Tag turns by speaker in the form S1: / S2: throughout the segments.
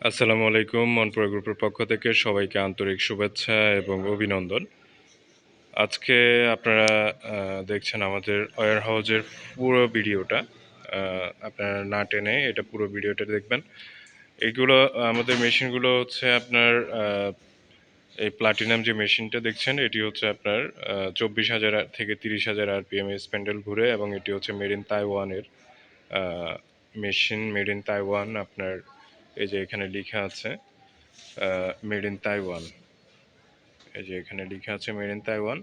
S1: আসসালামু আলাইকুম। মনপুরা গ্রুপের পক্ষ থেকে সবাইকে আন্তরিক শুভেচ্ছা এবং অভিনন্দন। আজকে আপনারা দেখছেন আমাদের ওয়্যার হাউজের পুরো ভিডিওটা। আপনারা না টেনে এটা পুরো ভিডিওটা দেখবেন। এগুলো আমাদের মেশিনগুলো হচ্ছে আপনার এই প্লাটিনাম যে মেশিনটা দেখছেন এটি হচ্ছে আপনার 24,000 থেকে 30,000 আরপিএম স্প্যান্ডেল ঘুরে এবং এটি হচ্ছে মেড ইন তাইওয়ানের মেশিন। মেড ইন তাইওয়ান আপনার এই যে এখানে লেখা আছে মেড ইন তাইওয়ান। এই যে এখানে লেখা আছে মেড ইন তাইওয়ান।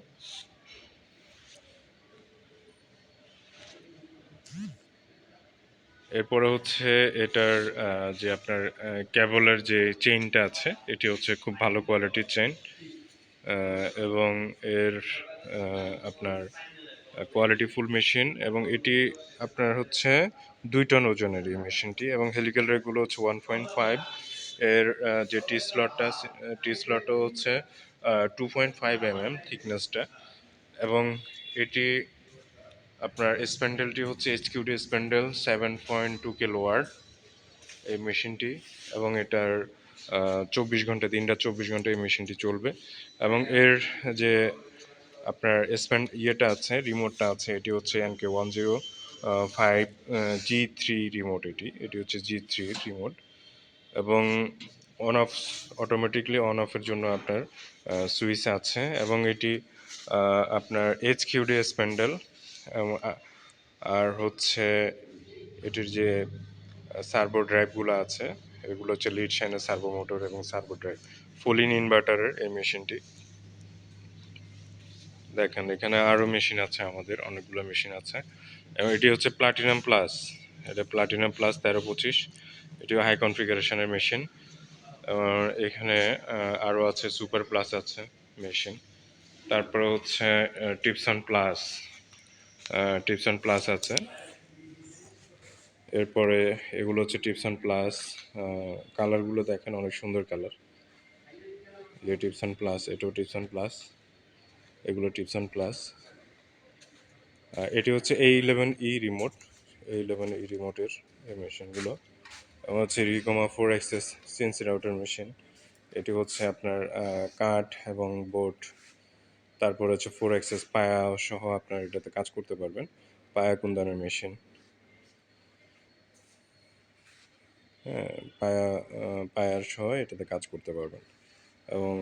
S1: এরপরে হচ্ছে এটার যে আপনার কেবলের যে চেইনটা আছে এটি হচ্ছে খুব ভালো কোয়ালিটির চেইন এবং এর আপনার কোয়ালিটি ফুল মেশিন এবং এটি আপনার হচ্ছে 2 টন ওজনের এই মেশিনটি এবং হেলিক্যাল রেটগুলো হচ্ছে 1.5। এর যে টি স্লটও হচ্ছে 2.5 থিকনেসটা এবং এটি আপনার স্প্যান্ডেলটি হচ্ছে এইচকিউডি স্প্যান্ডেল 7.2 কিলোওয়াট এই মেশিনটি এবং এটার 24 ঘন্টা দিনটা 24 ঘন্টা এই মেশিনটি চলবে এবং এর যে আপনার ইয়েটা আছে রিমোটটা আছে এটি হচ্ছে NK105 G3 রিমোট। এটি হচ্ছে G3 রিমোট এবং অন অফ অটোমেটিকলি অন অফের জন্য আপনার সুইচ আছে এবং এটি আপনার এইচকিউডি স্প্যান্ডেল আর হচ্ছে এটির যে সার্ভো ড্রাইভগুলো আছে এগুলো হচ্ছে লিড শাইনের সার্ভো মোটর এবং সার্ভো ড্রাইভ ফুল ইন ইনভার্টারের এই মেশিনটি। দেখেন এখানে আরও মেশিন আছে, আমাদের অনেকগুলো মেশিন আছে এবং এটি হচ্ছে প্লাটিনাম প্লাস। এটা প্লাটিনাম প্লাস 1325, এটিও হাই কনফিগারেশনের মেশিন। এখানে আরও আছে সুপার প্লাস আছে মেশিন। তারপরে হচ্ছে টিপসন প্লাস, টিপসন প্লাস আছে। এরপরে এগুলো হচ্ছে টিপসন প্লাস। কালারগুলো দেখেন অনেক সুন্দর কালার। যে টিপসন প্লাস, এটাও টিপসন প্লাস, এগুলো টিপসন প্লাস। এটি হচ্ছে A11E রিমোট, A11E রিমোটের এই মেশিনগুলো এবং হচ্ছে রিকমা 4 অ্যাক্সেস সিএনসি রাউটার মেশিন। এটি হচ্ছে আপনার কাঠ এবং বোর্ড, তারপর হচ্ছে 4 অ্যাক্সেস পায়া সহ আপনার এটাতে কাজ করতে পারবেন। পায়া কুন্দানের মেশিন, হ্যাঁ পায়ার সহ এটাতে কাজ করতে পারবেন এবং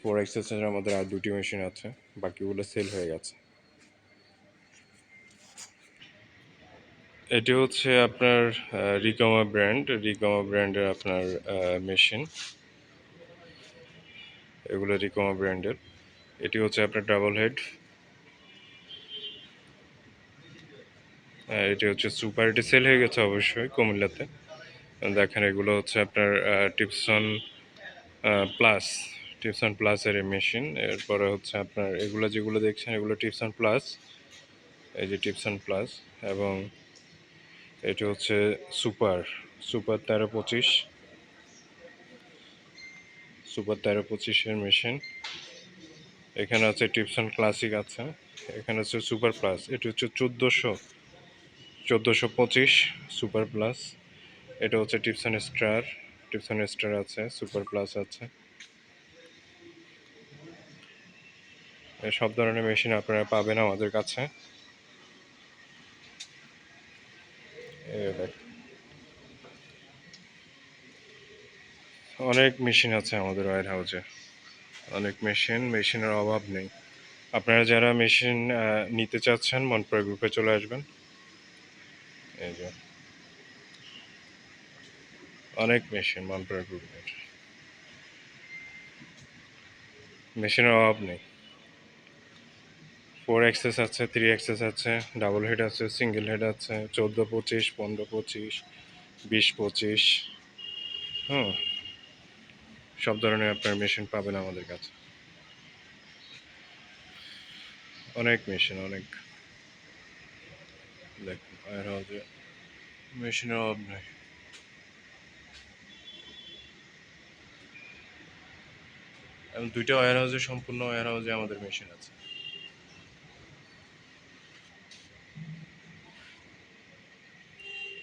S1: 4 অ্যাক্সেসের আমাদের আর 2টি মেশিন আছে, বাকিগুলো সেল হয়ে গেছে। এটি হচ্ছে আপনার রিকমা ব্র্যান্ডের আপনার মেশিন। এগুলো রিকমা ব্র্যান্ডের। এটি হচ্ছে আপনার ডাবল হেড। এটি হচ্ছে সুপার, এটি সেল হয়ে গেছে অবশ্যই কুমিল্লাতে। দেখেন এগুলো হচ্ছে আপনার টিপসন প্লাস, টিপসন প্লাসের এই মেশিন। এরপরে হচ্ছে আপনার এগুলো যেগুলো দেখছেন এগুলো টিপসন প্লাস, এই যে টিপসন প্লাস এবং এটি হচ্ছে সুপার, সুপার 1325, সুপার 1325-এর মেশিন। এখানে আছে টিপসন ক্লাসিক আছে, এখানে হচ্ছে সুপার প্লাস, এটি হচ্ছে 1425 সুপার প্লাস। এটা হচ্ছে টিপসন স্টার, টিপসন স্টার আছে, সুপার প্লাস আছে। সব ধরনের মেশিন আপনারা পাবেন আমাদের কাছে। অনেক মেশিন আছে আমাদের ওয়্যার হাউসে, অনেক মেশিনের অভাব নেই। আপনারা যারা মেশিন নিতে চাচ্ছেন মনপুরা গ্রুপে চলে আসবেন। এই যে অনেক মেশিন মনপুরা গ্রুপের, মেশিনের অভাব নেই। 4 অ্যাক্সেস আছে, 3 অ্যাক্সেস আছে, ডাবল হেড আছে, সিঙ্গেল হেড আছে, 1425, 1525, 2025। হুম, সব ধরনের আপনার মেশিন পাবেন আমাদের কাছে। অনেক মেশিন, অনেক। দেখুন ওয়্যার হাউসে মেশিনের অভাব নেই। এবং 2টা ওয়্যার হাউসে, সম্পূর্ণ ওয়্যার হাউসে আমাদের মেশিন আছে।